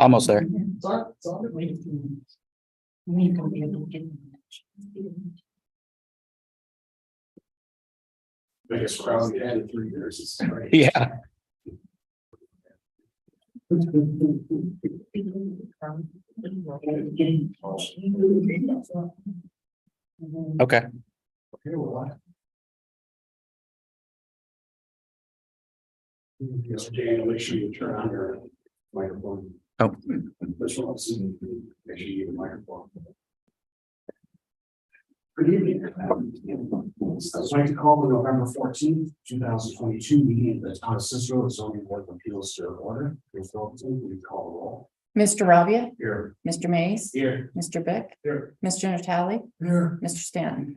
Almost there. Biggest crowd we had in 3 years. It's great. Yeah. Okay. Okay, well, yes, Dan, make sure you turn on your microphone. Oh. This one, make sure you get a microphone. Good evening. I'd like to call the November 14th, 2022 meeting of the Town of Cicero Zoning Board of Appeals to order. Please call the roll. Mr. Rabia, Here. Mr. Mays, Here. Mr. Bick, Here. Mr. Natale, Here. Mr. Stanton.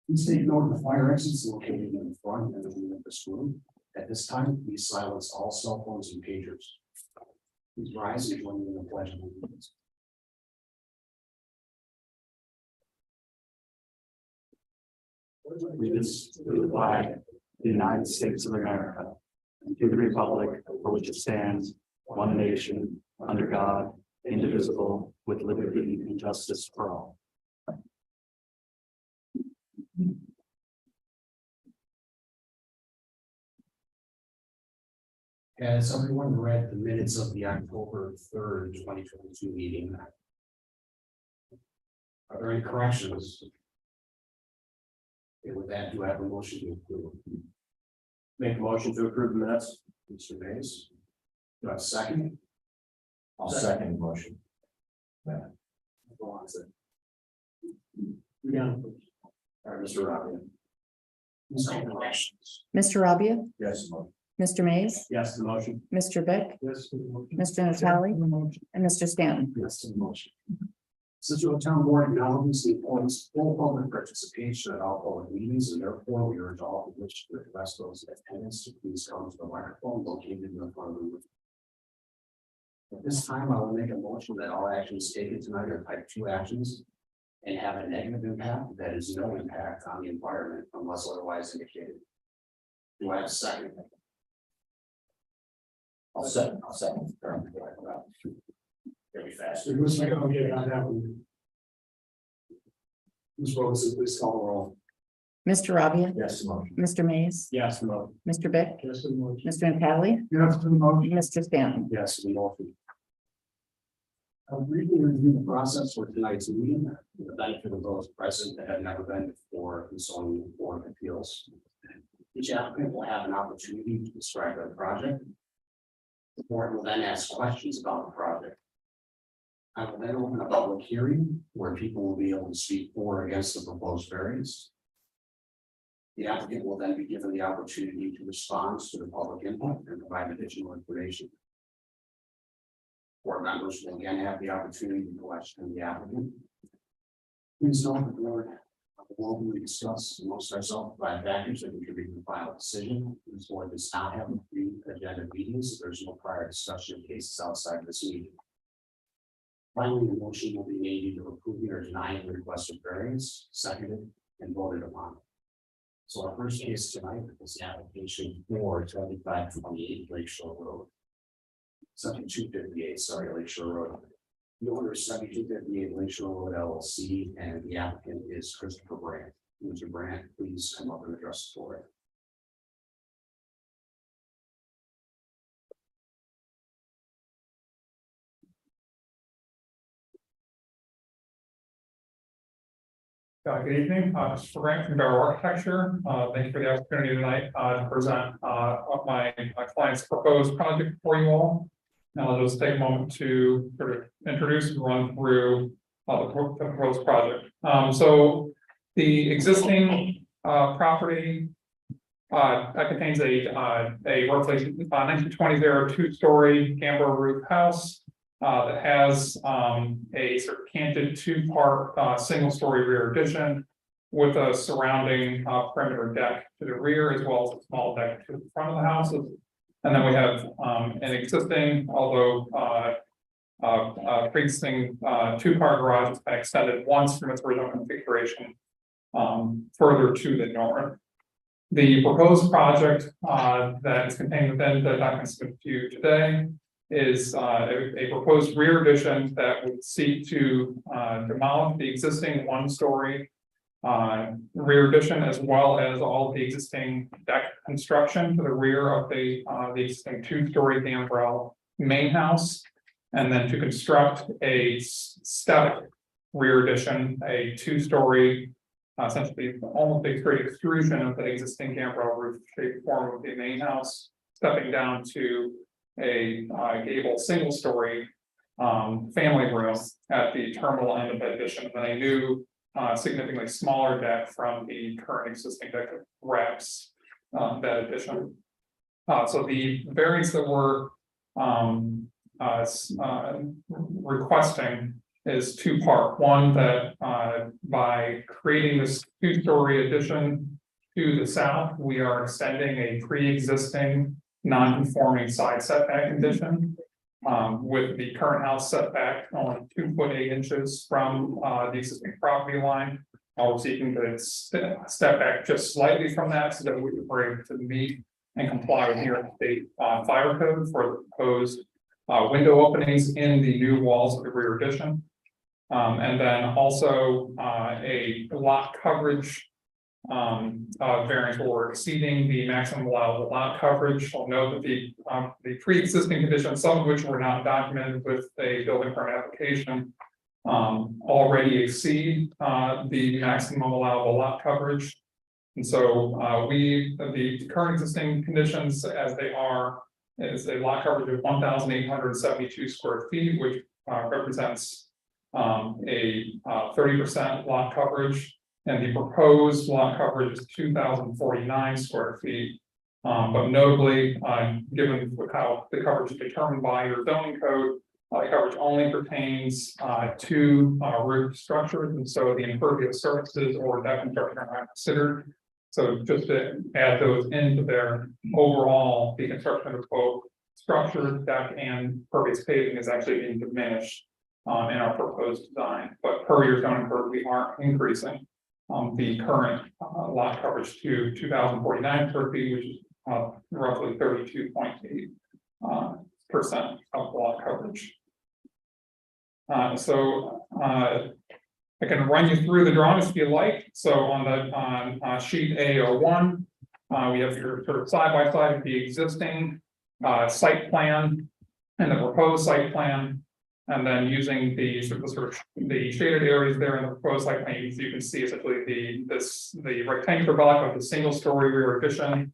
Please take note of the fire exits located in the front and the rear of this room. At this time, please silence all cell phones and pagers. Please rise and join me in the pledge of allegiance. Allegiance to the flag of the United States of America, and to the republic for which it stands, one nation, under God, indivisible, with liberty and justice for all. Has everyone read the minutes of the October 3rd, 2022 meeting? Are there any corrections? Okay, with that, do I have a motion to approve? Make a motion to approve the minutes. Mr. Mays. Do I have a second? I'll second the motion. Go on, sir. Yeah. All right, Mr. Robin. Any corrections? Mr. Rabia, Yes. Mr. Mays, Yes, the motion. Mr. Bick, Yes. Mr. Natale, and Mr. Stanton. Yes, to the motion. Cicero Town Board acknowledges the importance of full public participation at all public meetings, and therefore we urge all who wish to request those in attendance to please come to the microphone located in the front of the room. At this time, I will make a motion that all actions taken tonight are type 2 actions and have a negative impact that is no impact on the environment unless otherwise indicated. Do I have a second? I'll second. Very fast. Who's going to get on that one? Ms. Rosen, please call the roll. Mr. Rabia, Yes, the motion. Mr. Mays, Yes, the motion. Mr. Bick, Yes, the motion. Mr. Natale, Yes, the motion. Mr. Stanton. Yes, the motion. I'll briefly review the process for tonight's meeting, for the benefit of those present that have never been before the zoning board of appeals. Each applicant will have an opportunity to describe their project. The board will then ask questions about the project. I will then open a public hearing where people will be able to speak for or against the proposed variance. The applicant will then be given the opportunity to respond to the public input and provide additional information. Board members will again have the opportunity to question the applicant. Please note the board will openly discuss amongst ourselves by factors that contribute to the final decision. This board does not have pre-agenda meetings. There's no prior discussion of cases outside of this meeting. Finally, the motion will be made either approving or denying the request of variance, seconded and voted upon. So our first case tonight is the application for 2528 Lakeshore Road. 7258, sorry, Lakeshore Road. The owner is 7258 Lakeshore Road LLC, and the applicant is Christopher Brandt. Mr. Brandt, please come up and address the board. Good evening, Mr. Frank from Barrow Architecture. Thank you for the opportunity tonight to present my client's proposed project for you all. Now I'll just take a moment to sort of introduce and run through the proposed project. So the existing property that contains a roughly 1920s 2-story gambrel roof house. That has a sort of canted 2-part single-story rear addition with a surrounding perimeter deck to the rear, as well as a small deck to the front of the houses. And then we have an existing, although pre-existing 2-car garage that's been extended once from its original configuration further to the north. The proposed project that is contained within the documents to you today is a proposed rear addition that would seek to demolish the existing one-story rear addition, as well as all the existing deck construction to the rear of the existing two-story gambrel main house. And then to construct a step rear addition, a two-story, essentially almost a straight extrusion of the existing gambrel roof shaped form of the main house, stepping down to a gable single-story family room at the terminal end of the addition, and a new significantly smaller deck from the current existing deck that wraps that addition. So the variance that we're requesting is two-part. One, that by creating this two-story addition to the south, we are extending a pre-existing non-conforming side setback condition. With the current house setback only 2'8" from the existing property line. We're seeking to step back just slightly from that so that we are able to meet and comply with New York State fire code for the proposed window openings in the new walls of the rear addition. And then also a lot coverage variance where we're exceeding the maximum allowable lot coverage. I'll note that the pre-existing conditions, some of which were not documented with a building permit application, already exceed the maximum allowable lot coverage. And so the current existing conditions as they are is a lot coverage of 1,872 square feet, which represents a 30% lot coverage. And the proposed lot coverage is 2,049 square feet. But notably, given how the coverage is determined by your zoning code, coverage only pertains to roof structures, and so the impervious surfaces or deck construction are not considered. So just to add those into there, overall, the construction of both structure, deck, and pervious paving is actually being diminished in our proposed design. But per your zoning code, we aren't increasing the current lot coverage to 2,049 square feet, which is roughly 32.8% of lot coverage. So I can run you through the drawings if you like. So on sheet A01, we have your sort of side by side of the existing site plan and the proposed site plan. And then using the the shaded areas there in the proposed site plan, you can see essentially the rectangular block of the single story rear addition,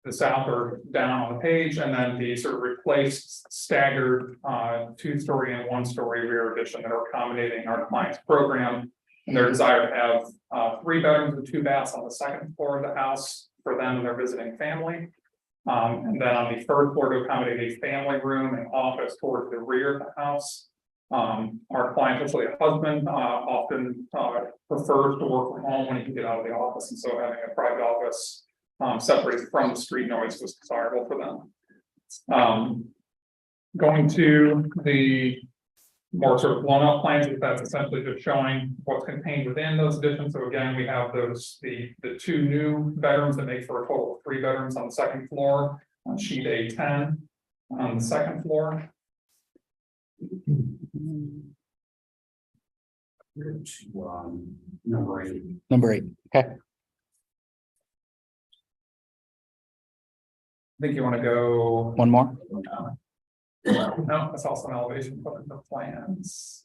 the south or down on the page, and then the sort of replaced staggered 2-story and 1-story rear addition that are accommodating our client's program and their desire to have 3 bedrooms and 2 baths on the second floor of the house for them and their visiting family. And then on the third floor to accommodate a family room and office towards the rear of the house. Our client, especially a husband, often prefers to work from home when he can get out of the office, and so having a private office separated from the street noise was desirable for them. Going to the more sort of blown up plans, that's essentially just showing what's contained within those additions. So again, we have the 2 new bedrooms that make for a total of 3 bedrooms on the second floor on sheet A10 on the second floor. Number 8. Number 8. Okay. I think you want to go. One more. No, that's also an elevation of the plans.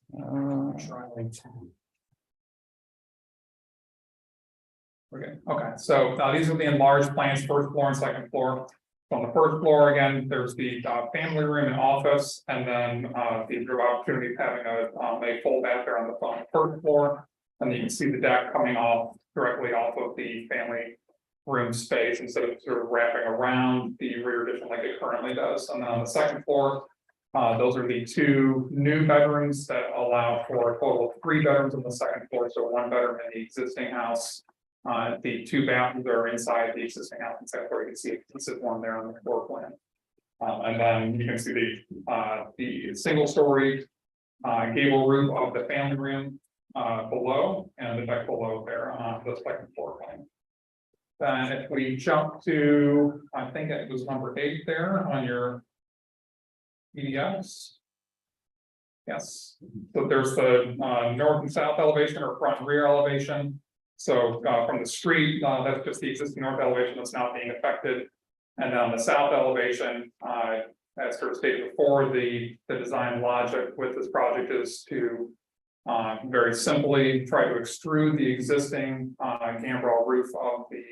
Okay, so these are the enlarged plans, first floor and second floor. So on the first floor, again, there's the family room and office, and then the opportunity of having a full bath there on the first floor. And you can see the deck coming off directly off of the family room space instead of sort of wrapping around the rear addition like it currently does. And then on the second floor, those are the 2 new bedrooms that allow for a total of 3 bedrooms on the second floor. So 1 bedroom in the existing house. The 2 bathrooms are inside the existing house, and second floor. You can see a consistent one there on the floor plan. And then you can see the single story gable roof of the family room below, and the deck below there on the second floor plan. Then if we jump to, I think it was number 8 there on your PDFs. Yes, so there's the north and south elevation or front and rear elevation. So from the street, that's just the existing north elevation that's not being affected. And then on the south elevation, as sort of stated before, the design logic with this project is to very simply try to extrude the existing gambrel roof of the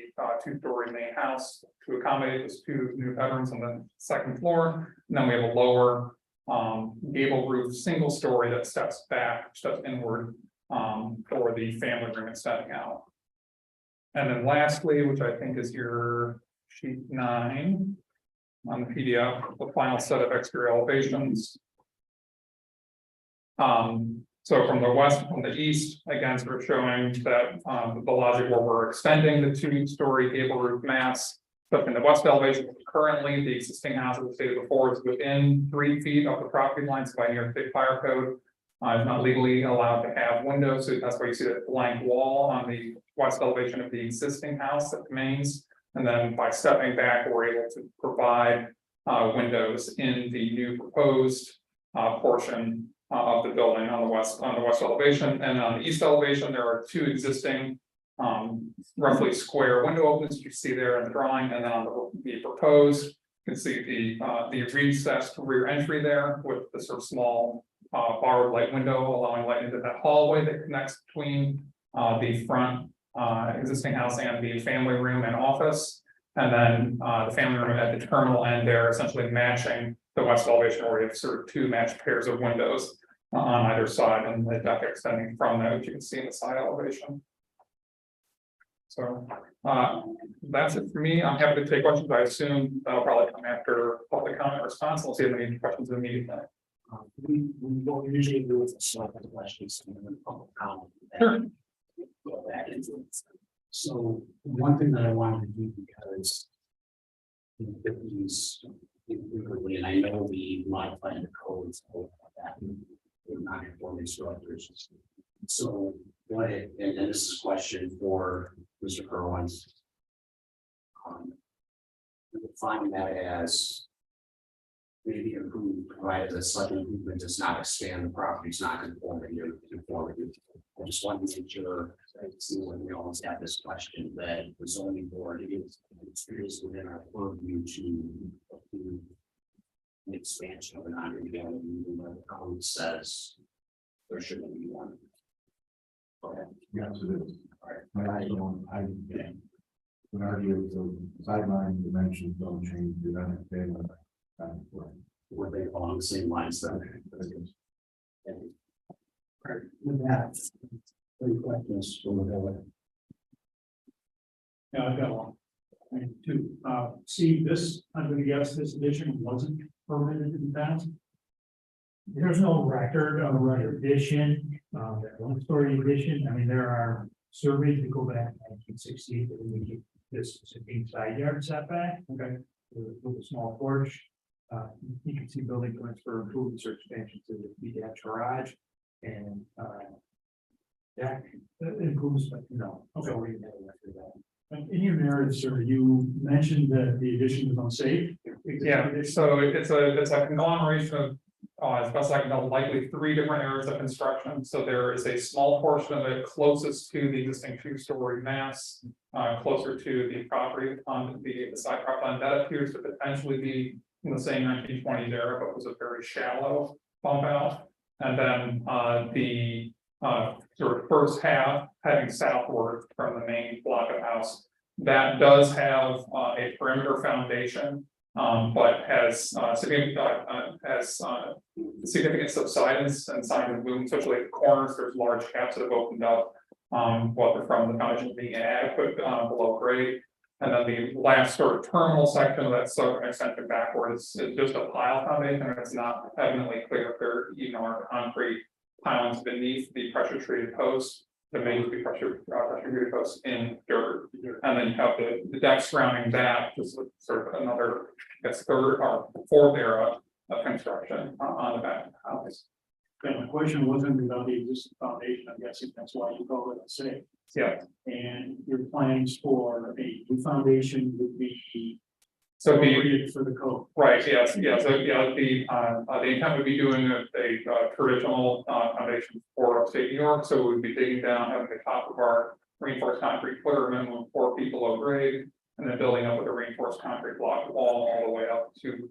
two-story main house to accommodate those two new bedrooms on the second floor. And then we have a lower gable roof, single story that steps inward for the family room extending out. And then lastly, which I think is your sheet 9 on the PDF, the final set of exterior elevations. So from the west, from the east, again, sort of showing that the logic where we're extending the two-story gable roof mass. But in the west elevation, currently the existing house, as stated before, is within 3 feet of the property line, so by New York State Fire Code. Is not legally allowed to have windows, so that's why you see that blank wall on the west elevation of the existing house that remains. And then by stepping back, we're able to provide windows in the new proposed portion of the building on the west elevation. And on the east elevation, there are 2 existing roughly square window openings you see there in the drawing, and then on the proposed, you can see the recessed rear entry there with the sort of small borrowed light window allowing light into that hallway that connects between the front existing house and the family room and office. And then the family room at the terminal end there, essentially matching the west elevation, where we have sort of 2 matched pairs of windows on either side, and the deck extending from that, which you can see in the side elevation. So that's it for me. I'm happy to take questions. I assume that'll probably come after public comment response. We'll see if there are any questions immediately. We don't usually do it for select questions and then public comment. Sure. Go back into it. So one thing that I wanted to do, because in the 50s, and I know we modified the codes like that, we're not informing structures. So what, and this is a question for Mr. Kerwins. Define that as maybe improved, provided that such improvement does not expand the property's not conformity or conformity. I just wanted to make sure, I see when we always have this question, that the zoning board is within our purview to approve an expansion of an underbuilding, even though the code says there shouldn't be one. Okay. Yes, it is. All right. I would argue the sideline dimensions don't change, you're not staying on that. Were they along the same lines then? Yes. With that, any questions from the board? Yeah, I've got one. And two, see, this, I'm gonna guess this addition wasn't permitted in the past. There's no record of a addition, that 1-story addition. I mean, there are surveys that go back to 1960 that indicate this is a side yard setback, okay, with a small porch. You can see building plans for improvements or expansions to the detached garage and deck improvements, but no, okay, we didn't have a record of that. And in your narrative, sir, you mentioned that the addition was unsafe. Yeah, so it's a conglomeration of, as best I can tell, likely 3 different areas of construction. So there is a small portion of it closest to the existing 2-story mass, closer to the property on the side property line. That appears to potentially be in the same 1920s era, but was a very shallow bump out. And then the sort of first half heading southward from the main block of house, that does have a perimeter foundation, but has significant subsidence and signs of movement, especially at the corners. There's large gaps that have opened up, what from the foundation being inadequate below grade. And then the last sort of terminal section of that southern extension backward is just a pile foundation, and it's not evidently clear if there even are concrete pilings beneath the pressure treated post. The main pressure treated posts in dirt, and then you have the deck surrounding that, just sort of another, I guess, 3rd or 4th era of construction on the back of the house. And my question wasn't about the existing foundation. I'm guessing that's why you call it unsafe. Yeah. And your plans for a new foundation would be So appropriate for the code. right, yes, yeah, so the intent would be doing a traditional foundation for upstate New York, so we'd be digging down, having the top of our reinforced concrete footer, minimum 4 feet below grade, and then building up with a reinforced concrete block wall all the way up to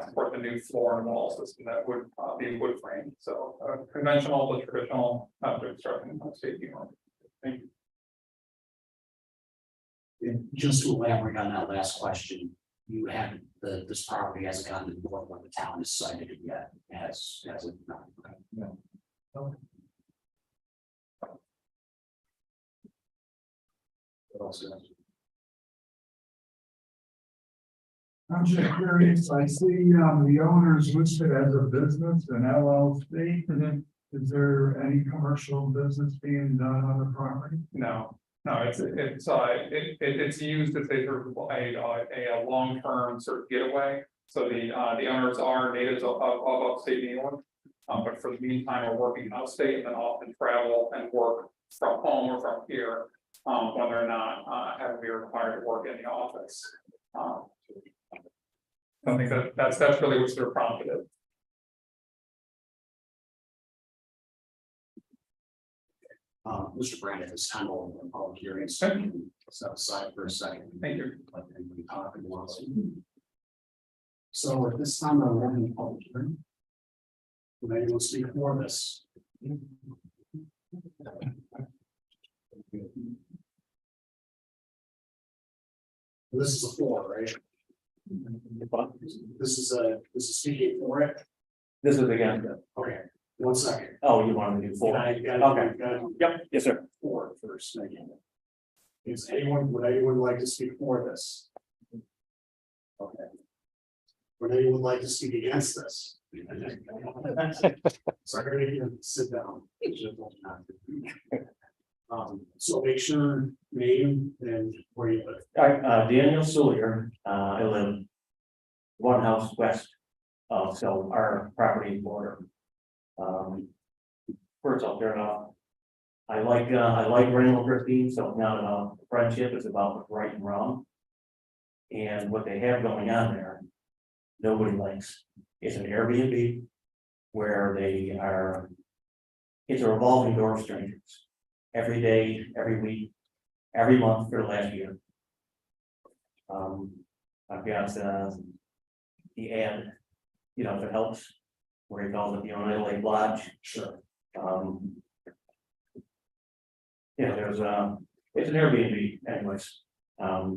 support the new floor and wall system that would be wood frame. So conventional but traditional construction in upstate New York. Thank you. And just to elaborate on that last question, you haven't, this property hasn't gotten to the point where the town has cited it yet, has it not? Okay. What else is there? I'm just curious, I see, the owner's listed as a business, an LLC. Is there any commercial business being done on the property? No, it's used as a long-term sort of getaway. So the owners are natives of upstate New York. But for the meantime, we're working outstate and then often travel and work from home or from here. When they're not having to be required to work in the office. I think that's really what's sort of prompted it. Mr. Brandon, it's time over the public hearing. Okay. Step aside for a second. Thank you. Let anybody talk if they want to. So at this time, I'm opening the public hearing. Would anyone speak for this? This is a floor, right? This is speaking for it. This is again, Okay, 1 second. oh, you wanted to do four? Okay. Yep, yes, sir. For first, thank you. Would anyone like to speak for this? Okay. Would anyone like to speak against this? Sorry, you can sit down. So make sure name and where you live. All right, Daniel Sawyer, I live one house west of, so our property border. First I'll turn off. I like Randall Christine, so it's not about friendship, it's about what's right and wrong. And what they have going on there, nobody likes. It's an Airbnb where it's a revolving door of strangers. Every day, every week, every month for the last year. I've got the ad, if it helps, where he calls it the Oneida Lake Lodge. Sure. It's an Airbnb anyways.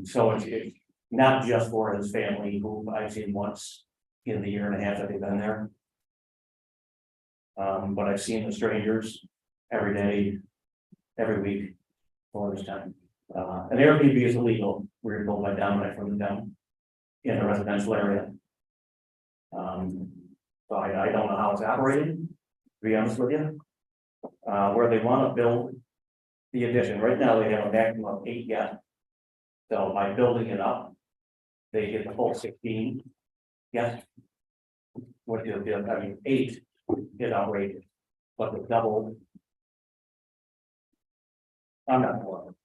So it's not just for his family, who I've seen once in the year and a half that they've been there. But I've seen the strangers every day, every week for this time. An Airbnb is illegal. We were told by Dominic from the town in the residential area. So I don't know how it's operating, to be honest with you. Where they want to build the addition, right now they have a maximum of 8 guests. So by building it up, they get the full 16 guests. What is 8 is outrageous, but the double. I'm not sure.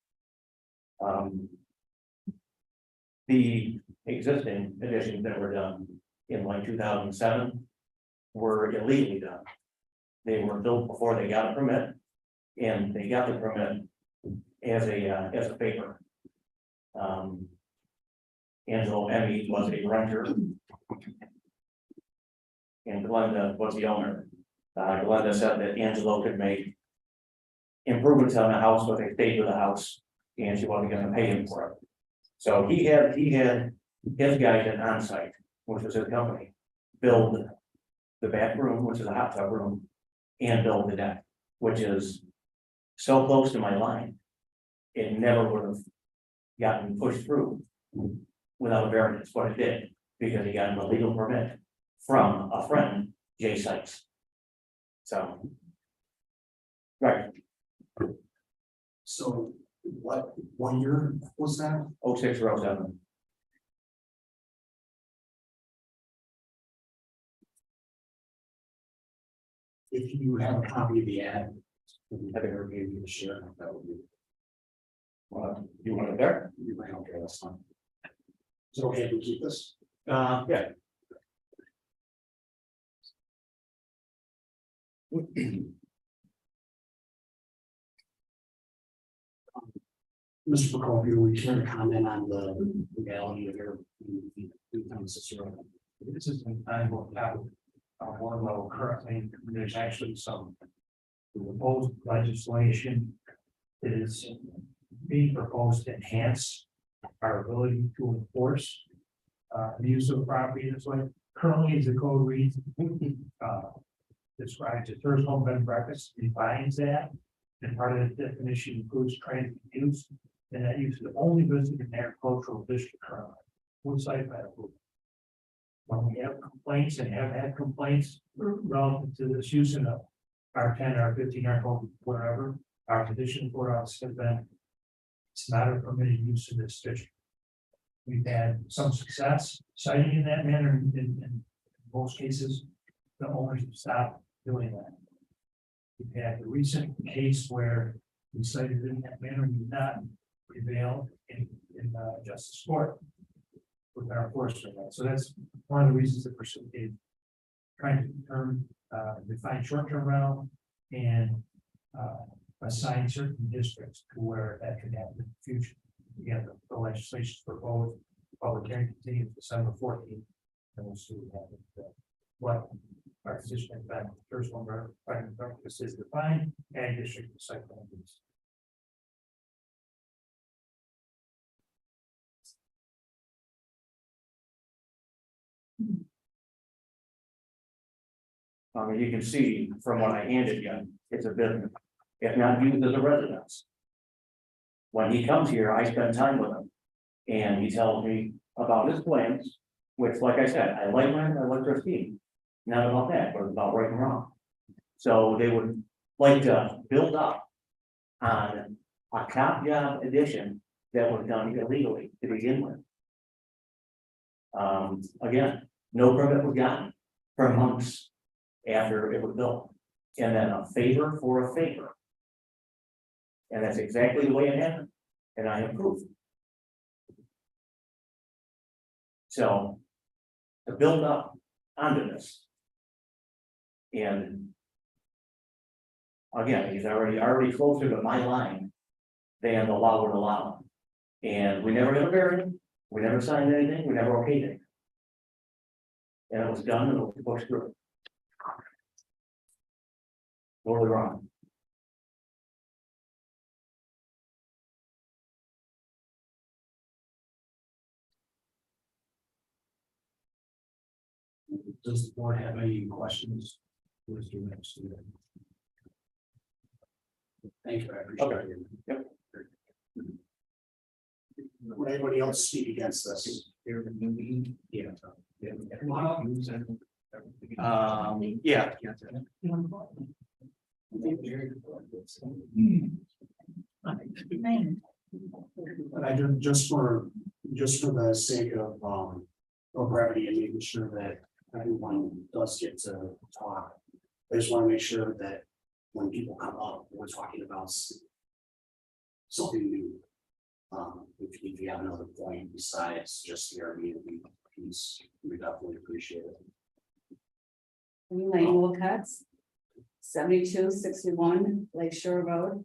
The existing additions that were done in like 2007 were illegally done. They were built before they got a permit, and they got the permit as a favor. Angelo Emmy was a renter, and Glenda was the owner. Glenda said that Angelo could make improvements on the house, but they stayed with the house, and she wasn't going to pay him for it. So he had his guys at on-site, which was his company, build the back room, which is a hot tub room, and build the deck, which is so close to my line. It never would have gotten pushed through without a variance, but it did, because he got an illegal permit from a friend, Jay Sykes. So, right. So what 1 year was that? 06 or 07. If you have a copy of the ad, if you have it ever gave you to share, that would be. You want it there? You might, okay, that's fine. Is it okay if we keep this? Yeah. Mr. Procopio, we care to comment on the legality of your. This is an annual capital. One level currently, there's actually some. Proposed legislation is being proposed to enhance our ability to enforce. The use of property this way, currently as the code reads. Describes a first home bed and breakfast, defines that. And part of the definition includes transit use, and that use is only listed in agricultural district currently. Would site plan approval. When we have complaints and have had complaints relative to this use in a R10, R15, R12, whatever, our petition for us has been. It's not a permitted use in this district. We've had some success citing in that manner in most cases. The owners have stopped doing that. We've had the recent case where we cited in that manner, we did not prevail in justice court with our enforcement. So that's one of the reasons that we're trying to define short-term rental and assign certain districts to where that could happen in the future. We have the legislation for both. Public hearing continues December 14th, and we'll see what happens. What our position is back, first one, this is defined and district site plan. I mean, you can see from what I handed you, it's a business, if not used as a residence. When he comes here, I spend time with him, and he tells me about his plans, which, like I said, I like land, I like their scheme. Not about that, but about right and wrong. So they would like to build up on a top job addition that was done illegally to begin with. Again, no permit was gotten for months after it was built, and then a favor for a favor. And that's exactly the way it happened, and I have proof. So to build up onto this. And again, he's already closer to my line than the law would allow. And we never got a variance, we never signed anything, we never okayed anything. And it was done and it was pushed through. Totally wrong. Does the board have any questions? Thank you, I appreciate it. Yep. Would anybody else speak against this? Yeah. Yeah. I do, just for the sake of brevity and making sure that everyone does get to talk. I just want to make sure that when people come up, we're talking about something new. If you have another point besides just the Airbnb piece, we definitely appreciate it. Lane Wilcox, 7261 Lake Shore Road.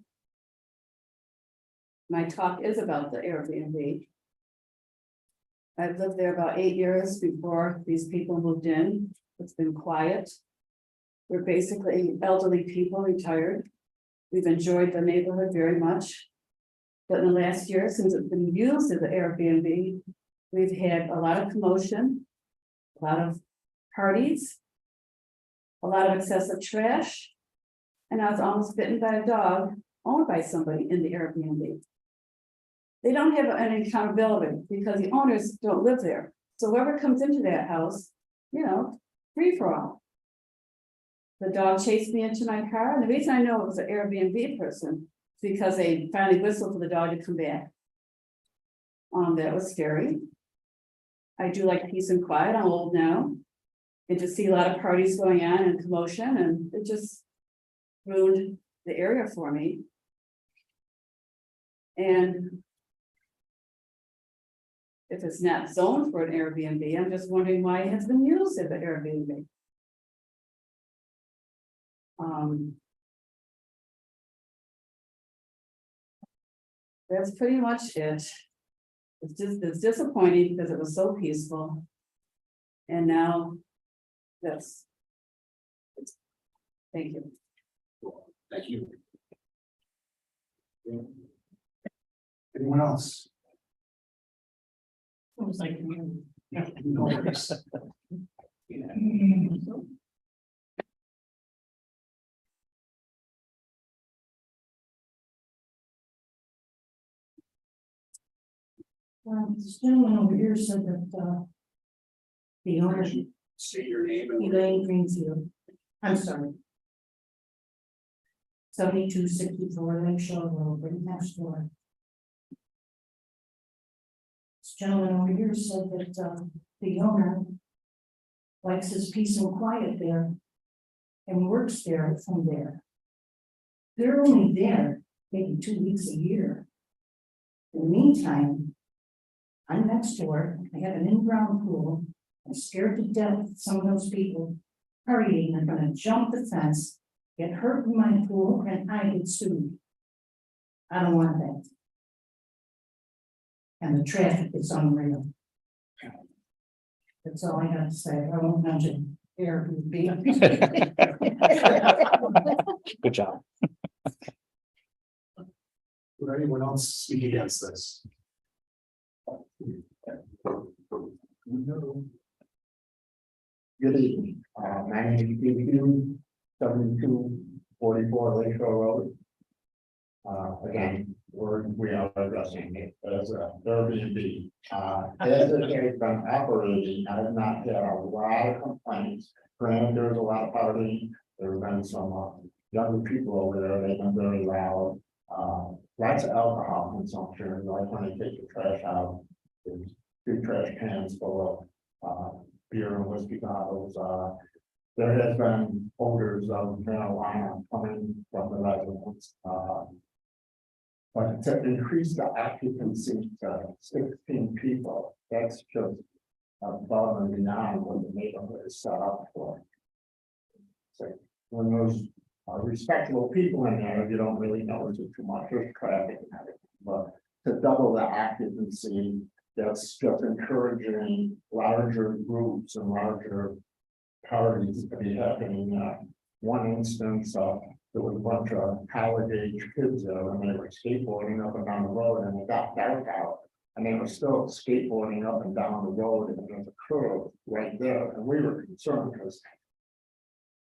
My talk is about the Airbnb. I've lived there about 8 years before these people moved in. It's been quiet. We're basically elderly people, retired. We've enjoyed the neighborhood very much. But in the last year, since it's been used as an Airbnb, we've had a lot of commotion, a lot of parties, a lot of excessive trash, and I was almost bitten by a dog owned by somebody in the Airbnb. They don't have any accountability because the owners don't live there. So whoever comes into that house, you know, free for all. The dog chased me into my car, and the reason I know it was an Airbnb person is because they finally whistled for the dog to come back. That was scary. I do like peace and quiet. I'm old now. And to see a lot of parties going on and commotion, and it just ruined the area for me. And if it's not zoned for an Airbnb, I'm just wondering why it has been used as an Airbnb. That's pretty much it. It's disappointing because it was so peaceful. And now, this. Thank you. Thank you. Anyone else? Yeah, no worries. This gentleman over here said that, the owner, State your name and. Elaine Greenfield, I'm sorry. 7264 Lake Shore Road, right next door. This gentleman over here said that, the owner likes his peace and quiet there and works there from there. They're only there maybe 2 weeks a year. In the meantime, I'm next door, I have an in-ground pool, I'm scared to death some of those people partying are gonna jump the fence, get hurt in my pool, and I get sued. I don't want that. And the traffic is unreal. That's all I got to say, I won't mention Airbnb. Good job. Would anyone else speak against this? Good evening, my name is Steve 7244 Lakeshore Road. Again, we are addressing it as a Airbnb. As it has been operating, I've not had a lot of complaints. Granted, there's a lot of partying, there have been some younger people over there, they've been very loud. Lots of alcohol consumption, like when they take the trash out, there's 2 trash cans full of beer and whiskey bottles. There has been odors of marijuana coming from the residents. But to increase the occupancy to 16 people, that's just above and beyond what the neighborhood is set up for. So when there's respectable people in there, you don't really notice it too much, there's traffic and everything. But to double the occupancy, that's just encouraging larger groups and larger parties to be happening. One instance, there was a bunch of college-age kids there, and they were skateboarding up and down the road, and it got dark out, and they were still skateboarding up and down the road, and there was a curve right there, and we were concerned because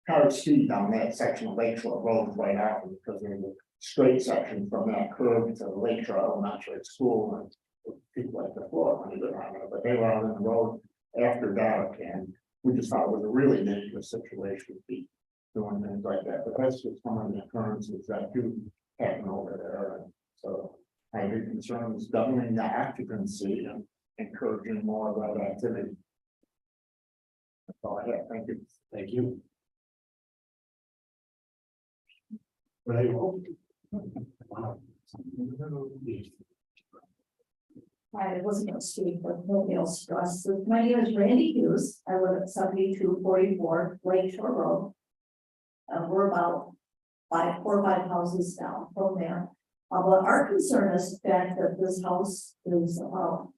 cars speed down that section of Lakeshore Road right after, because there's a straight section from that curve to the Lakeshore Elementary School, and people like the floor when they were on it, but they were out on the road after dark, and we just thought it was a really dangerous situation to be doing things like that. But that's just some of the occurrences that do happen over there. And so I'd be concerned with doubling the occupancy and encouraging more of that activity. That's all I have. Thank you. Thank you. Right. I wasn't gonna speak, but nobody else does. So my name is Randy Hughes. I live at 7244 Lakeshore Road. We're about 4 or 5 houses down from there. But our concern is the fact that this house is about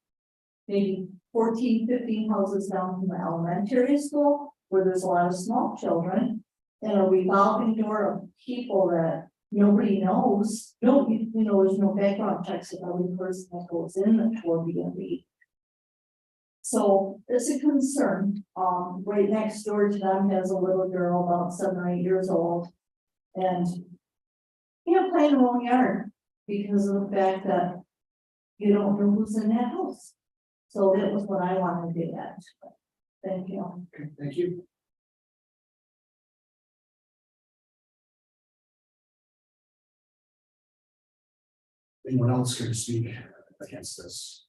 maybe 14, 15 houses down from the elementary school, where there's a lot of small children, and a revolving door of people that nobody knows. No, there's no background checks of every person that goes in the Airbnb. So it's a concern. Right next door to them has a little girl about 7 or 8 years old, and playing in the wrong yard because of the fact that you don't know who's in that house. So that was what I wanted to get at. Thank you. Okay, thank you. Anyone else going to speak against this?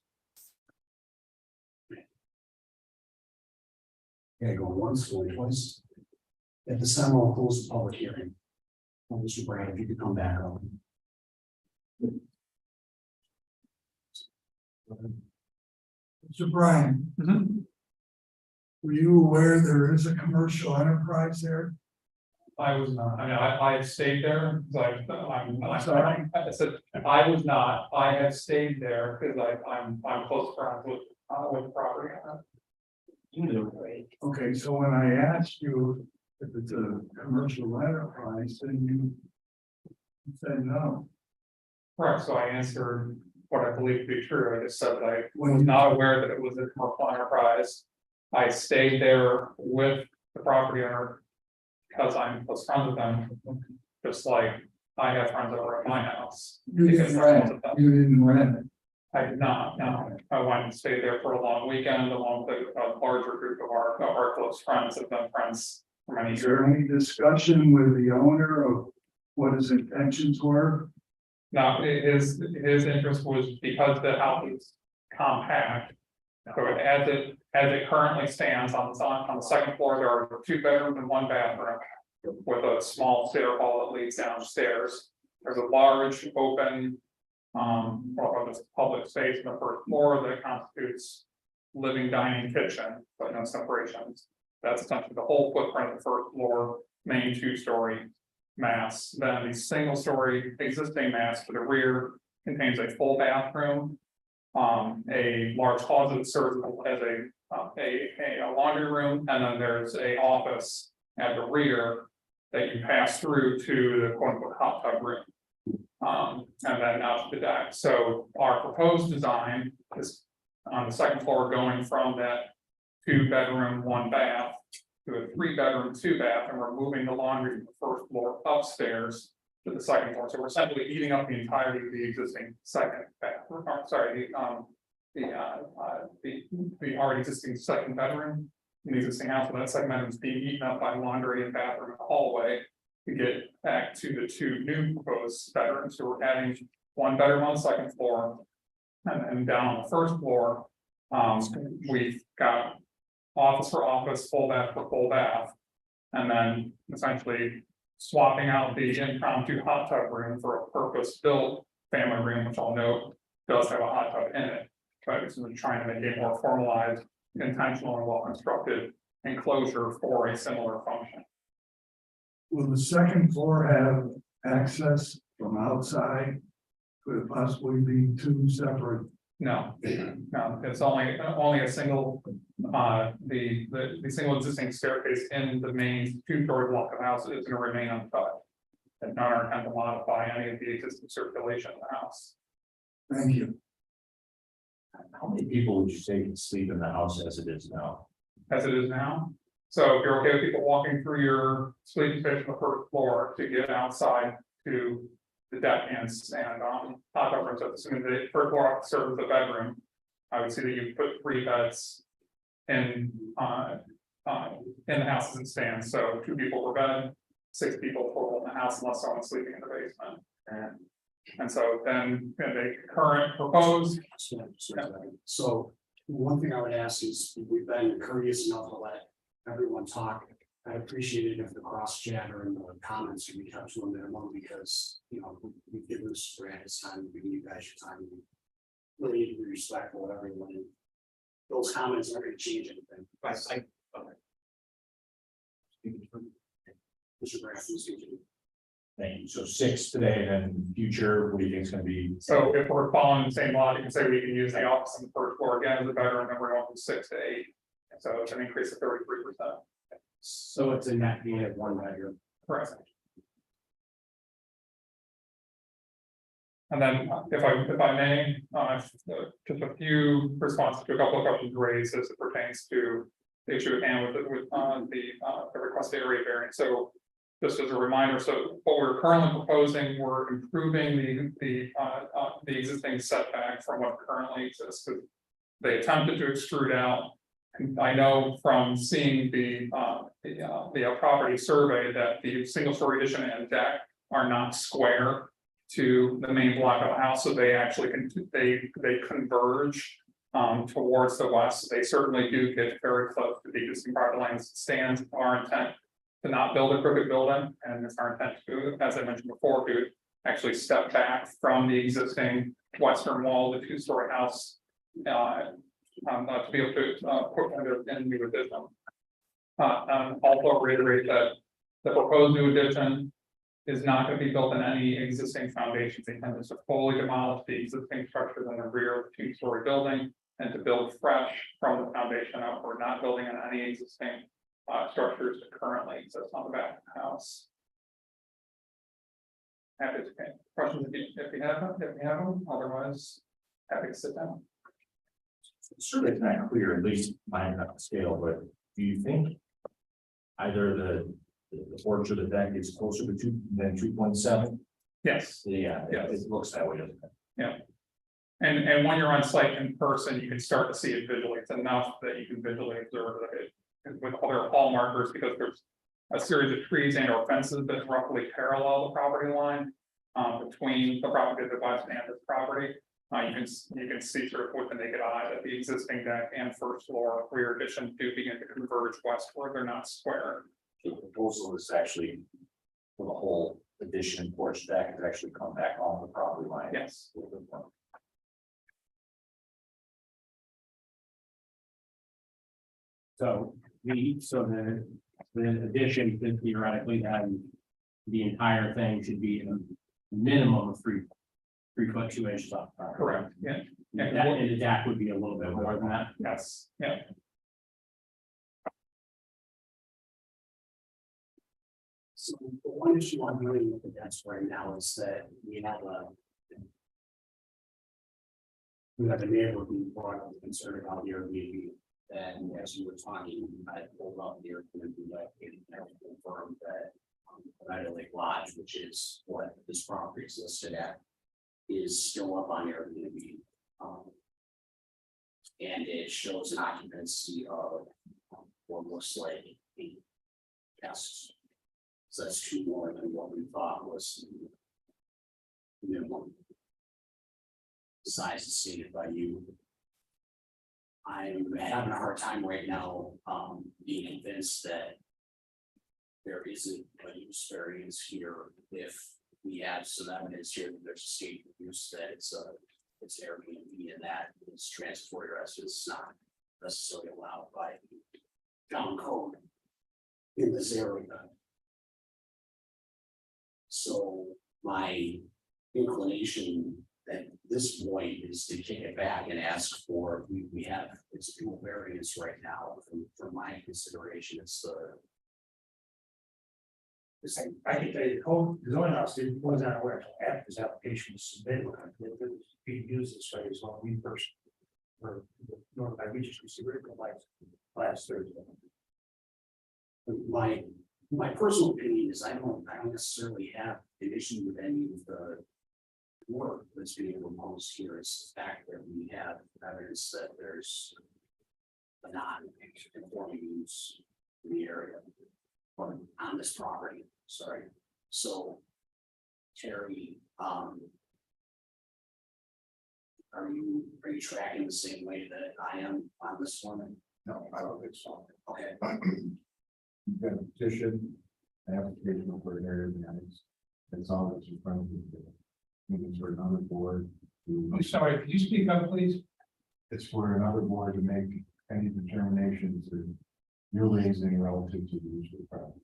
Okay, going once, going twice. At this time, I'll close the public hearing. Mr. Brad, if you could come back up. Mr. Brian, were you aware there is a commercial enterprise there? I was not, I mean, I stayed there, because I'm Sorry? I said, I was not, I have stayed there, because I'm close friends with the property owner. Okay, so when I asked you if it's a commercial enterprise, then you said no. Right, so I answered what I believe to be true, I just said that I When was you- not aware that it was a commercial enterprise. I stayed there with the property owner, because I'm close friends with them, just like I have friends over at my house. You because didn't I'm close rent, with them. you didn't rent it. I did not, no, I went and stayed there for a long weekend along with a larger group of our close friends, have been friends for many Is there years. any discussion with the owner of what his intentions were? Now, his interest was because the house is compact. So as it currently stands on the second floor, there are 2 bedrooms and 1 bathroom. With a small stair hall that leads downstairs. There's a large open. Public space on the first floor that constitutes living, dining, kitchen, but no separations. That's essentially the whole footprint of the first floor, main 2-story mass. Then the single-story existing mass to the rear contains a full bathroom. A large closet that serves as a laundry room, and then there's a office at the rear that you pass through to the quote unquote hot tub room. And then out to the deck. So our proposed design is on the second floor, going from that 2-bedroom, 1 bath to a 3-bedroom, 2 bath, and we're moving the laundry from the first floor upstairs to the second floor. So we're essentially eating up the entirety of the existing second bathroom. The already existing second bedroom in the existing house. And that second bedroom is being eaten up by laundry and bathroom and hallway. To get back to the 2 new proposed bedrooms, so we're adding 1 bedroom on the second floor. And down on the first floor, we've got office for office, full bath for full bath. And then essentially swapping out the impromptu hot tub room for a purpose-built family room, which I'll note does have a hot tub in it. But it's trying to make a more formalized, intentional and well-constructed enclosure for a similar function. Will the second floor have access from outside? Could it possibly be 2 separate? No, it's only a single, the single existing staircase in the main 2-story block of the house is gonna remain untouched. And not our intent to modify any of the existing circulation in the house. Thank you. How many people would you say can sleep in the house as it is now? As it is now. So if you're okay with people walking through your sleeping space on the first floor to get outside to the deck and hot tub rooms, assuming the first floor serves as a bedroom, I would see that you put 3 beds in the house as it stands. So 2 people per bed, 6 people total in the house unless someone's sleeping in the basement. And so then the current proposed. So one thing I would ask is, we've been courteous enough to let everyone talk. I appreciate it if the cross chatter and the comments can be kept to a minimum, because, we've given Mr. Brand his time, we've given you guys your time. We really need to be respectful of everyone. Those comments aren't going to change anything. Mr. Brand, please continue. Thank you. So 6 today, then future, what do you think is gonna be? So if we're following the same logic, and say we can use the office on the first floor again as a bedroom, then we're going from 6 to 8. So it's an increase of 33%. So it's a net gain of 1 bedroom. Correct. And then if I may, just a few responses to a couple of questions raised as it pertains to the issue at hand with the requested area variance. So just as a reminder, so what we're currently proposing, we're improving the existing setback from what currently exists. They attempted to extrude out. I know from seeing the property survey that the single-story addition and deck are not square to the main block of the house, so they actually they converge towards the west. They certainly do get very close to the existing property line as it stands. Our intent to not build a crooked building, and it's our intent to, as I mentioned before, to actually step back from the existing western wall of the 2-story house to be able to, put under in new addition. Also reiterate that the proposed new addition is not going to be built in any existing foundations. They intend to fully demolish the existing structures in the rear of the two-story building and to build fresh from the foundation up. We're not building on any existing structures that currently exist on the back of the house. Happy to take questions if you have them, otherwise happy to sit down. Certainly it's not clear, at least mine not scale, but do you think either the porch or the deck is closer to 2.7? Yes. Yeah, Yes. it looks that way, doesn't it? And when you're on site in person, you can start to see it visually. It's enough that you can visually observe it with other hall markers, because there's a series of trees and or fences that roughly parallel the property line between the property that divides and this property. You can see sort of with the naked eye that the existing deck and first floor rear addition do begin to converge westward. They're not square. The proposal is actually for the whole addition porch deck to actually come back on the property line. Yes. So the addition could theoretically have the entire thing should be a minimum of 3 foot 2 inches off. the property. Correct. Yeah. And the deck would be a little bit more than that. Yes. Yeah. So the one issue I'm dealing with the desk right now is that we have a neighbor who brought up a concern about the Airbnb. And as you were talking, I pulled up the Airbnb and confirmed that United Lake Lodge, which is what this property is listed at, is still up on Airbnb. And it shows an occupancy of what looks like 8 guests. So that's 2 more than what we thought was the minimum size stated by you. I'm having a hard time right now being convinced that there isn't a use variance here if we have some evidence here that there's a state use that it's Airbnb and that is transitory residence, not necessarily allowed by town code in this area. So my inclination at this point is to kick it back and ask for, we have, it's dual variance right now from my consideration, it's the. I can tell you, the code, the zoning officer was not aware after this application was submitted, that it was being used this way, as well. We first were notified, we just received it last Thursday. My personal opinion is I don't necessarily have an issue with any of the work that's being proposed here. It's the fact that we have evidence that there's a non-conforming use in the area or on this property, sorry. So Terry, are you tracking the same way that I am on this one? No, I don't think so. Okay. You've got a petition, an application for an area variance. That's all that's in front of you. It's for another board I'm sorry, could you speak up, please? it's for another board to make any determinations that you're raising relative to the use of the property.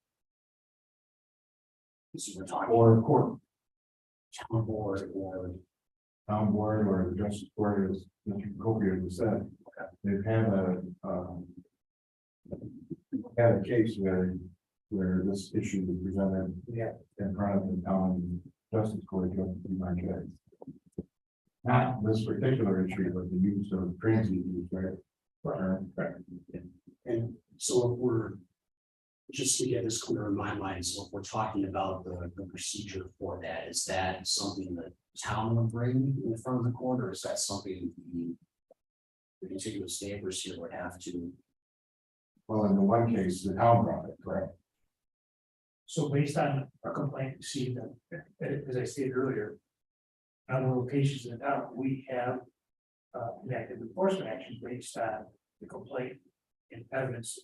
So we're talking Or court, town board or town board, or the justice court, as Mr. Copier has said. They've had a case where this issue was presented in front of the town justice court, not this particular issue, but the use of transient use, right? And so if we're, just to get this clear in my mind, so if we're talking about the procedure for that, is that something that town would bring in front of the court, or is that something the contiguous neighbors here would have to? Well, in the one case, the town brought it, correct? So based on a complaint received, as I stated earlier, on the locations in the town, we have enacted enforcement action based on the complaint and evidence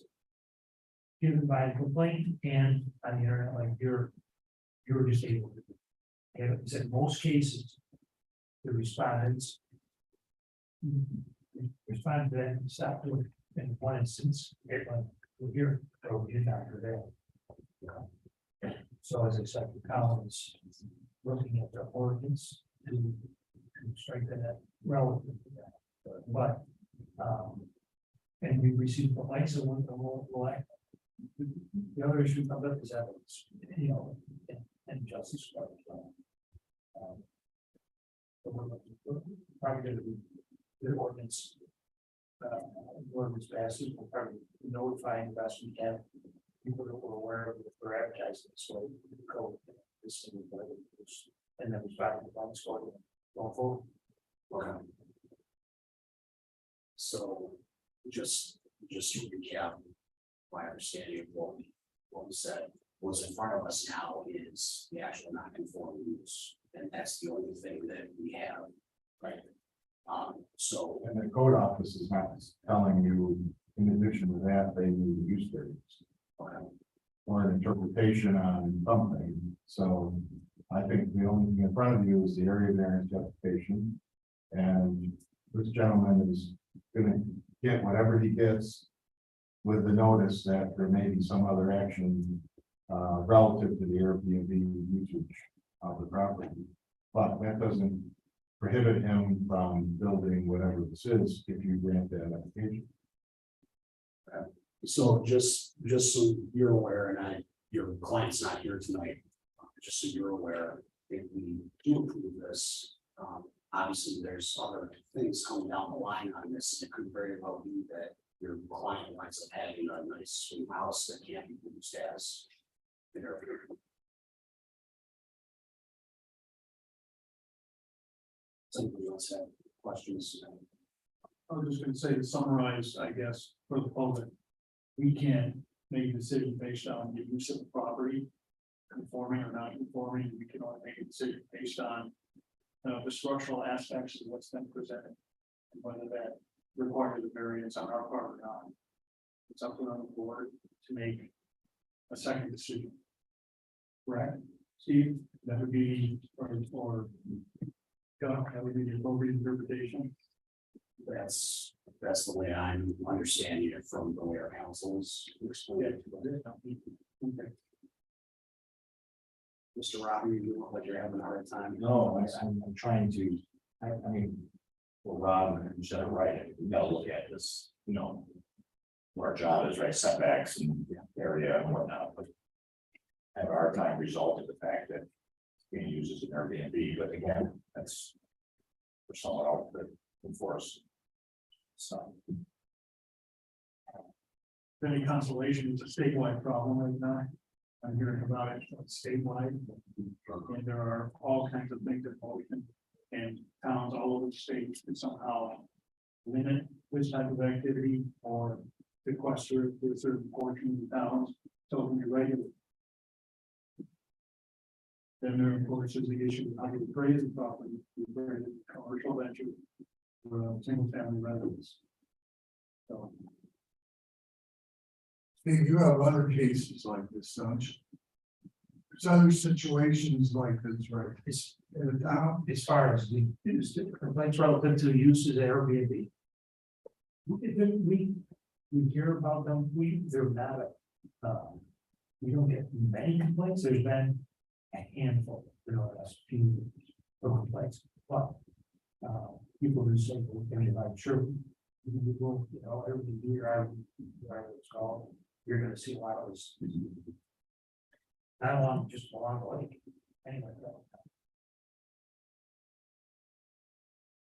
given by the complaint and on the internet, like you're just able to do. And it's in most cases, the respondents respond to that and stop doing it in one instance, we're here, or we did not prevail. So as I said, the council is looking at the ordinance to strengthen that relative to that. But, and we received the lights and we'll act. The other issue comes up is evidence, you know, and justice. Probably gonna be the ordinance. Ordinance passes, we'll probably notify the best we can. People that were aware of it for advertising, so we go this and then we start the one score going forward. Okay. So just to recap, my understanding of what we said, what's in front of us now is the actual non-conforming use, and that's the only thing that we have, right? So. And the code office is not telling you, in addition to that, they need use variance. Or an interpretation on something, so I think the only thing in front of you is the area variance justification. And this gentleman is gonna get whatever he gets with the notice that there may be some other action relative to the Airbnb usage of the property. But that doesn't prohibit him from building whatever this is if you grant that application. So just so you're aware, and your client's not here tonight, just so you're aware, if we do approve this, obviously there's other things coming down the line on this. It could very well be that your client winds up having a nice new house that can't be used as an Airbnb. Somebody else have questions? I was just gonna say, to summarize, I guess, for the public, we can't make a decision based on the use of the property, conforming or not conforming. We can only make a decision based on the structural aspects of what's been presented, and whether that requires a variance on our part or not. It's up to the board to make a second decision. Correct, Steve? That would be, or Doug, that would be the appropriate interpretation. That's the way I'm understanding it from the way our councils explained it. Okay. Mr. Robbie, you look like you're having a hard time. No, I'm trying to, I mean, well, Rob, you said it right, we gotta look at this, you know. Where our job is, right, setbacks and area and whatnot, but. I have a hard time resolving the fact that it's being used as an Airbnb, but again, that's. For someone else to enforce. So. Any consolation, it's a statewide problem right now. I'm hearing about it statewide. And there are all kinds of things that we can, and towns all over the state can somehow limit this type of activity or sequester it to a certain portion of the towns, so it can be regulated. Then there, of course, is the issue of how to appraise the property, commercial venture, single family residence. So. Steve, you have other cases like this, don't you? There's other situations like this, right? It's in the town, as far as the complaints relative to uses at Airbnb. We hear about them, they're not we don't get many complaints, there's been a handful, you know, last few complaints, but people who say, I'm sure you will, you know, every year whatever it's called, you're gonna see a lot of this. I don't want just along the lake, anyway.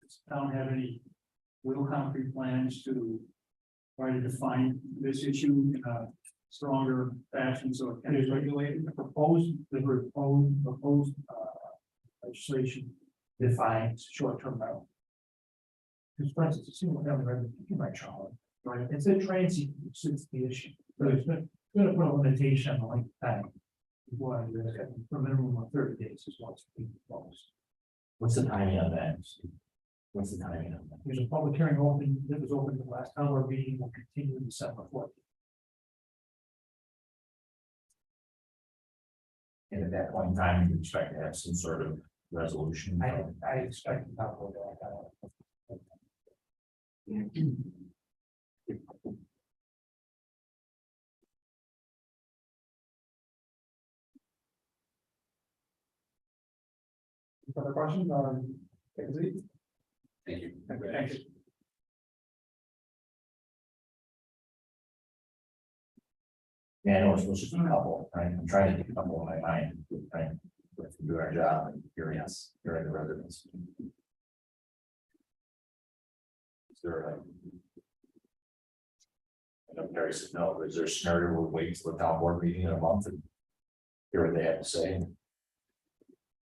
Does the town have any real concrete plans to try to define this issue in a stronger fashion so it can be regulated? The proposed legislation defines short-term rental. Because for instance, a single family residence, you might charge, right? It's a transient, it's the issue. So it's going to put a limitation on the length of time. For a minimum of 30 days is what's being proposed. What's the timing on that? What's the timing on that? There's a public hearing open, that was open the last hour meeting, will continue December 14th. And at that point in time, you expect to have some sort of resolution. I expect to talk about that. Other questions on? Take a seat. Thank you. Thank you. Yeah, I know it's supposed to be a couple, right? I'm trying to get a couple in my mind, right? If we do our job and hearing us, hearing the residents. Is there a? I know Gary said no, but is there a scenario where we wait till the town board meeting in a month and hear what they have to say?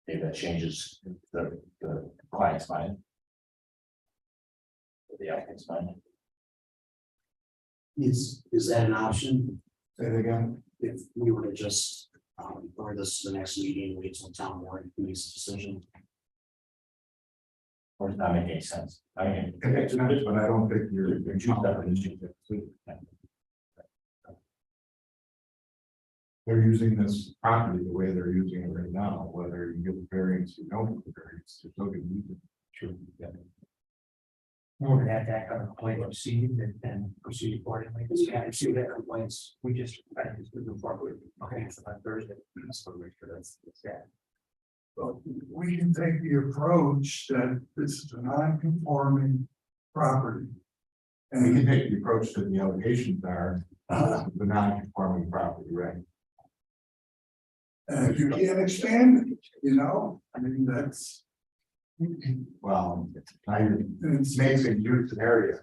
Maybe that changes the client's mind. Or the applicant's mind. Is that an option? Say it again. If we were to just, or this is the next meeting, wait till town board makes a decision? Or does not make any sense? I mean, It makes sense, but I don't think you're. They're using this property the way they're using it right now, whether you give the variance, you don't give the variance, they're still gonna use it. Sure. Yeah. We're gonna have that kind of complaint received and proceed accordingly. Yeah, if you get complaints, We just, I think it's moving forward. Okay, so on Thursday. that's what we should have. that. But we can take the approach that this is a non-conforming property. And we And can take the approach that the allegations are, the non-conforming property, right? if you can't expand it, you know, I mean, that's. Well, now you're It's making use of area.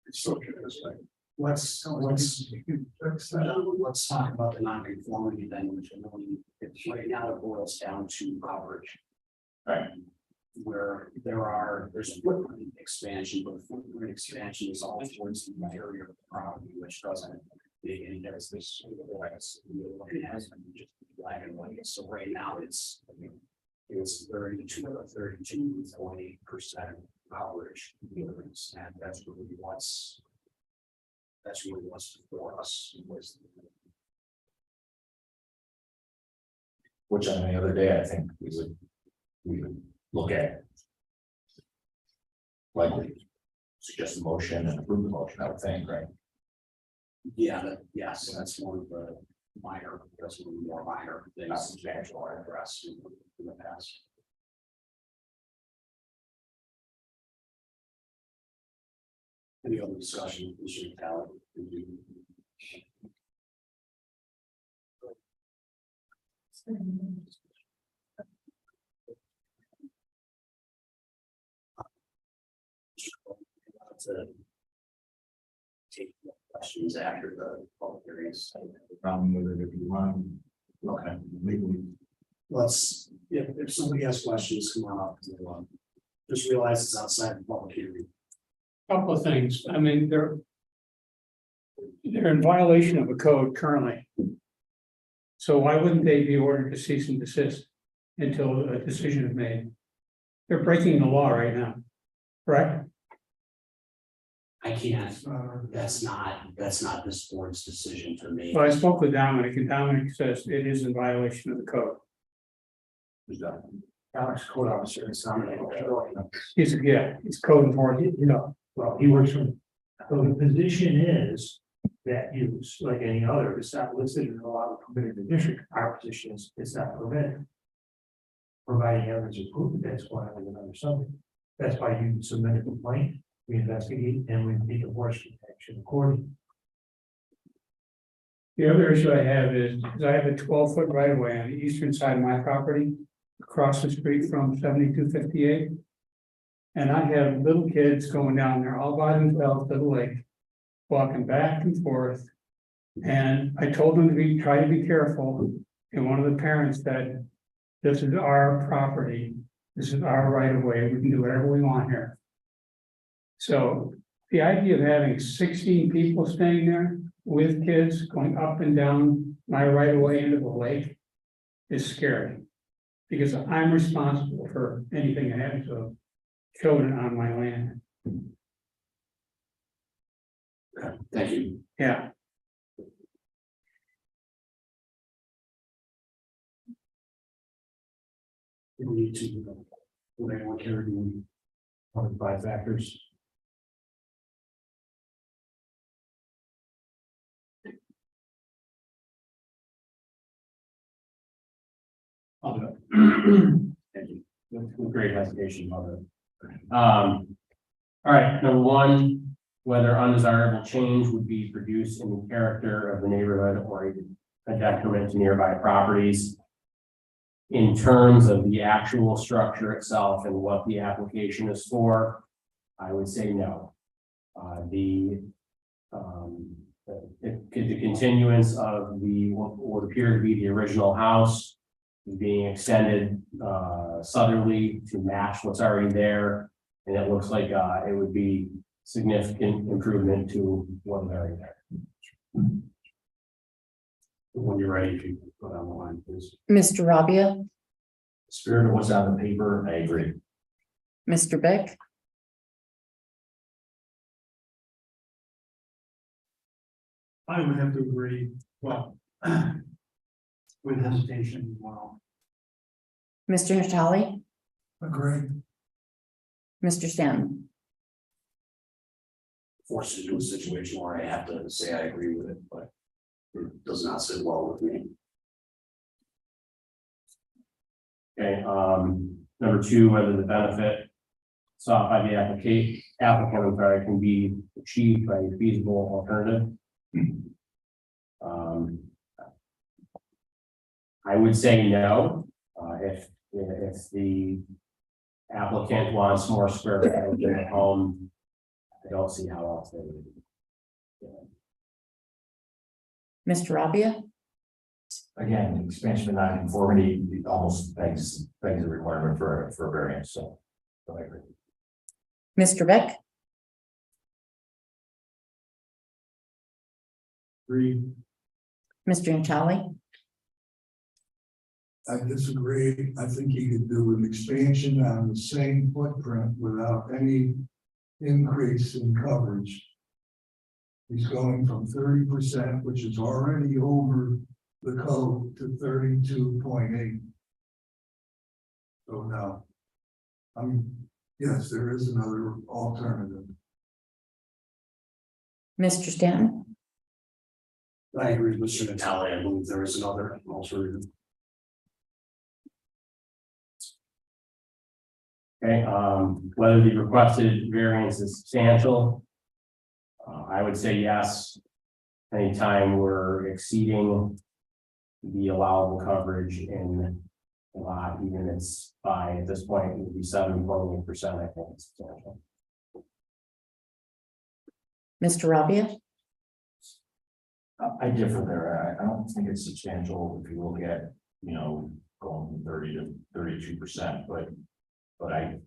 It's okay, it's like, let's let's talk about the non-conformity then, which I know it's right now it boils down to coverage. Right. Where there's a footprint expansion, but the footprint expansion is all towards the interior of the property, which doesn't. And there's this. It has been just black and white, so right now it's 32 or 32.8% coverage. And that's really what's for us was. Which on the other day, I think we would look at. Likely suggest a motion and approve the motion, I would think, right? Yeah, yes, that's one of the minor, that's one of the more minor things. Not substantial, right? Addressed in the past. Any other discussion, Mr. Talent? To take questions after the public hearings. Problem with it if you want. Okay. Legally. Let's, if somebody has questions, come on up. We'll, just realize it's outside the public hearing. Couple of things. I mean, they're in violation of a code currently. So why wouldn't they be ordered to cease and desist until a decision is made? They're breaking the law right now, correct? I can't, that's not this board's decision to make. Well, I spoke with Dominic, and Dominic says it is in violation of the code. Who's that? Alex, code officer, is He's code enforcement, you know. well, he works from, so the position is that use, like any other, it's not listed in a lot of permitted in the district, our position is, it's not permitted. Providing evidence of proof that that's going on with another subject, that's why you submit a complaint, we investigate, and we take a worse action accordingly. The other issue I have is I have a 12-foot right of way on the eastern side of my property, across the street from 7258. And I have little kids going down there all by themselves to the lake, walking back and forth. And I told them to try to be careful. And one of the parents said, this is our property. This is our right of way. We can do whatever we want here. So the idea of having 16 people staying there with kids going up and down my right of way into the lake is scary. Because I'm responsible for anything that happens to children on my land. Thank you. Yeah. We need to Would anyone care to one of the 5 factors? I'll do it. Thank you. With great hesitation, I'll do it. All right, number 1, whether undesirable change would be produced in the character of the neighborhood or a detriment to nearby properties. In terms of the actual structure itself and what the application is for, I would say no. The continuance of what would appear to be the original house is being extended southerly to match what's already there. And it looks like it would be significant improvement to what's already there. When you're ready, if you can put on the line, please. Mr. Rabia, Spirit of what's on the paper, I agree. Mr. Beck, I would have to agree, well. With hesitation, wow. Mr. Natale, Agree. Mr. Stanton. Forced into a situation where I have to say I agree with it, but it does not sit well with me. Okay, number 2, whether the benefit sought by the applicant, I'm sorry, can be achieved by a feasible alternative. I would say no, if the applicant wants more square footage in the home, I don't see how else they would. Mr. Rabia, Again, expansion of non-conformity almost begs a requirement for a variance, so I agree. Mr. Beck, Agree. Mr. Natale, I disagree. I think you could do an expansion on the same footprint without any increase in coverage. He's going from 30%, which is already over the code, to 32.8. So now, yes, there is another alternative. Mr. Stanton, I agree with Mr. Natale. I believe there is another alternative. Okay, whether the requested variance is substantial, I would say yes. Anytime we're exceeding the allowable coverage in a lot, even if it's by at this point, it would be 7.8%, I think it's substantial. Mr. Rabia, I differ there. I don't think it's substantial if you look at, going from 30 to 32%, but I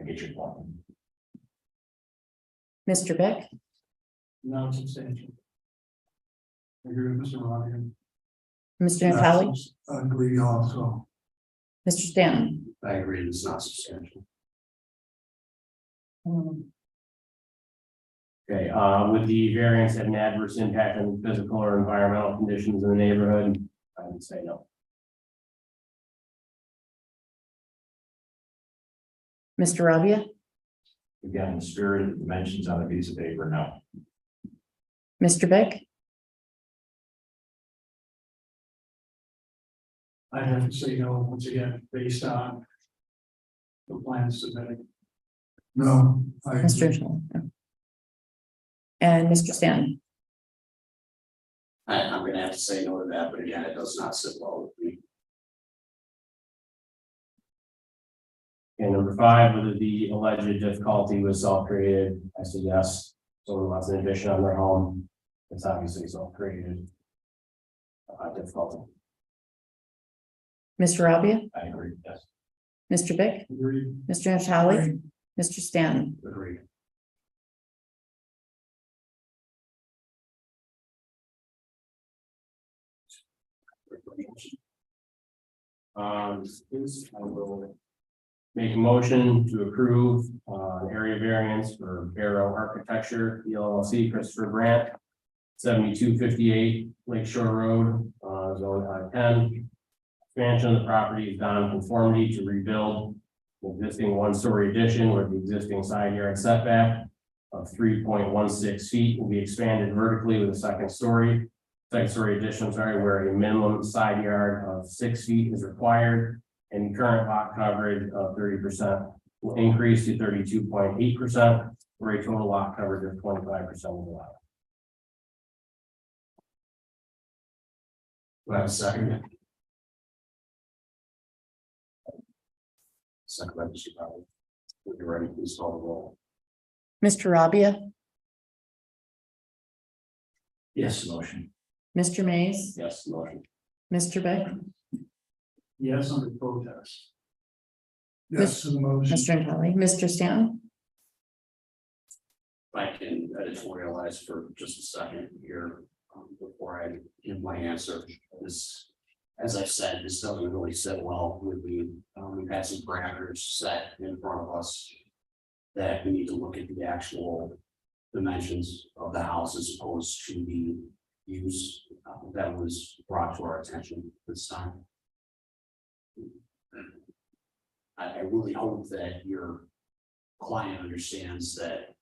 get your point. Mr. Beck, No substantial. I agree with Mr. Ryan. Mr. Natale, Agree also. Mr. Stanton. I agree, it's not substantial. Okay, would the variance have an adverse impact on physical or environmental conditions in the neighborhood? I would say no. Mr. Rabia, Again, the spirit of the dimensions on a piece of paper, no. Mr. Beck, I'd have to say no, once again, based on the plans submitted. No, I Mr. agree. Natale. And Mr. Stanton. I'm gonna have to say no to that, but again, it does not sit well with me. And number 5, whether the alleged difficulty was self-created, I say yes. Someone wants an addition on their home, it's obviously self-created difficulty. Mr. Rabia, I agree, yes. Mr. Beck, Agreed. Mr. Natale, Mr. Stanton. Agreed. I will make a motion to approve an area variance for Barrow Architecture, LLC, Christopher Brandt, 7258 Lakeshore Road, zone I-10. Expansion of the property is non-conformity to rebuild Existing one-story addition with the existing side yard setback of 3.16 feet will be expanded vertically with a second story addition, where a minimum side yard of 6 feet is required. And current lot coverage of 30% will increase to 32.8%, for a total lot coverage of 25% of the lot. Do I have a second? Second by Mr. Powell. When you're ready, please call the roll. Mr. Rabia, Yes, motion. Mr. Mays, Yes, motion. Mr. Beck, Yes, under protest. Yes, to the motion. Mr. Kelly, Mr. Stanton. If I can editorialize for just a second here, before I give my answer, this, as I've said, this doesn't really sit well with me. We've had some parameters set in front of us that we need to look at the actual dimensions of the house as opposed to the use that was brought to our attention this time. I really hope that your client understands that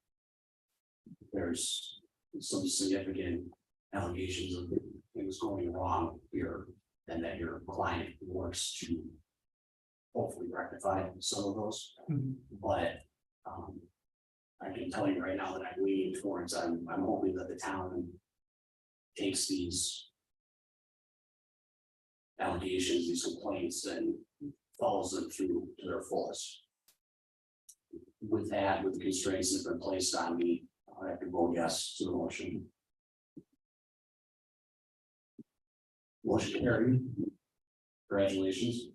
there's some significant allegations of things going wrong here, and that your client works to hopefully rectify some of those. But I can tell you right now that I'm leaning towards, I'm hoping that the town takes these allegations, these complaints, and follows them through to their fullest. With that, with the constraints that have been placed on me, I can vote yes to the motion. Motion carried. Congratulations.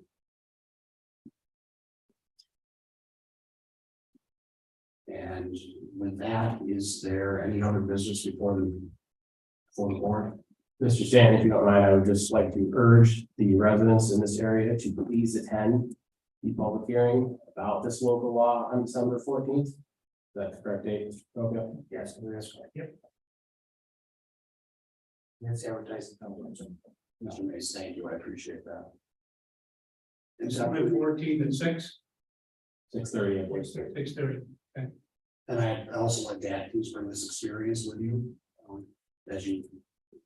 And with that, is there any other business before the board? Mr. Stanton, if you don't mind, I would just like to urge the residents in this area to please attend the public hearing about this local law on December 14th. Is that the correct date? Okay. Yes, that's correct. Yep. That's advertising. Mr. Mays, thank you. I appreciate that. December 14th at 6. 6:30. 6:30. And I'd also like to add, please bring this experience with you, as you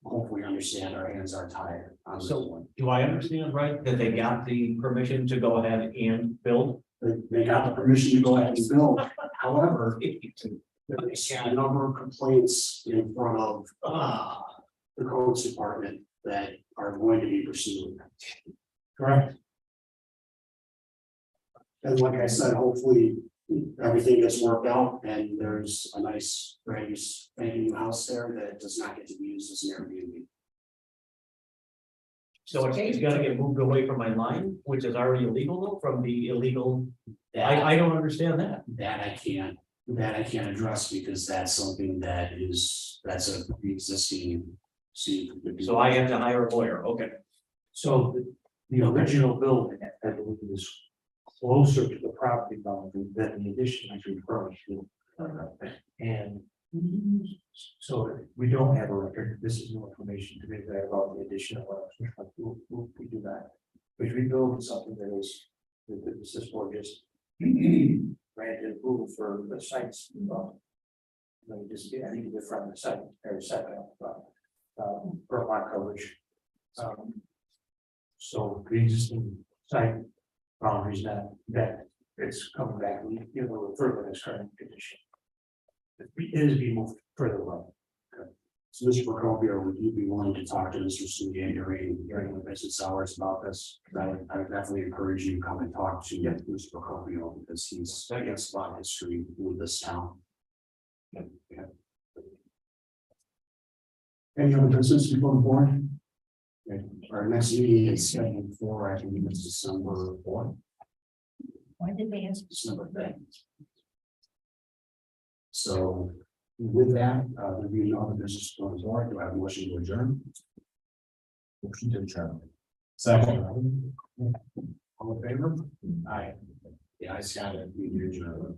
hopefully understand our hands are tied on this one. Do I understand right that they got the permission to go ahead and build? They got the permission to go ahead and build, however, there's a number of complaints in front of the codes department that are going to be pursued. Correct. And like I said, hopefully everything gets worked out and there's a nice, brand new house there that does not get to be used as an Airbnb. So it's gonna get moved away from my line, which is already illegal though, from the illegal. I don't understand that. That I can't address because that's something that's a pre-existing. So I have to hire a lawyer, okay. So the original building, I believe, is closer to the property boundary than the addition actually furnished. And so we don't have a record. This is new information to me that about the addition of we do that. Which we build something that is, this board just granted approval for the sites. Just, I think the front of the site, or setback, per lot coverage. So the existing site boundaries that it's coming back, you know, further than its current condition. It is being moved further along. So Mr. Procopio, would you be willing to talk to Mr. Studia during the business hours about this? I would definitely encourage you to come and talk to Mr. Procopio because he's got a lot of history with this town. Yeah. Any other business before the board? Okay. Our next meeting is scheduled for, I think it's December 4th. When did they ask? December 5th. So with that, there being no other business before the board, do I have a motion to adjourn? Motion to adjourn. Second. All in favor? Aye. Yeah, I got it. We adjourn.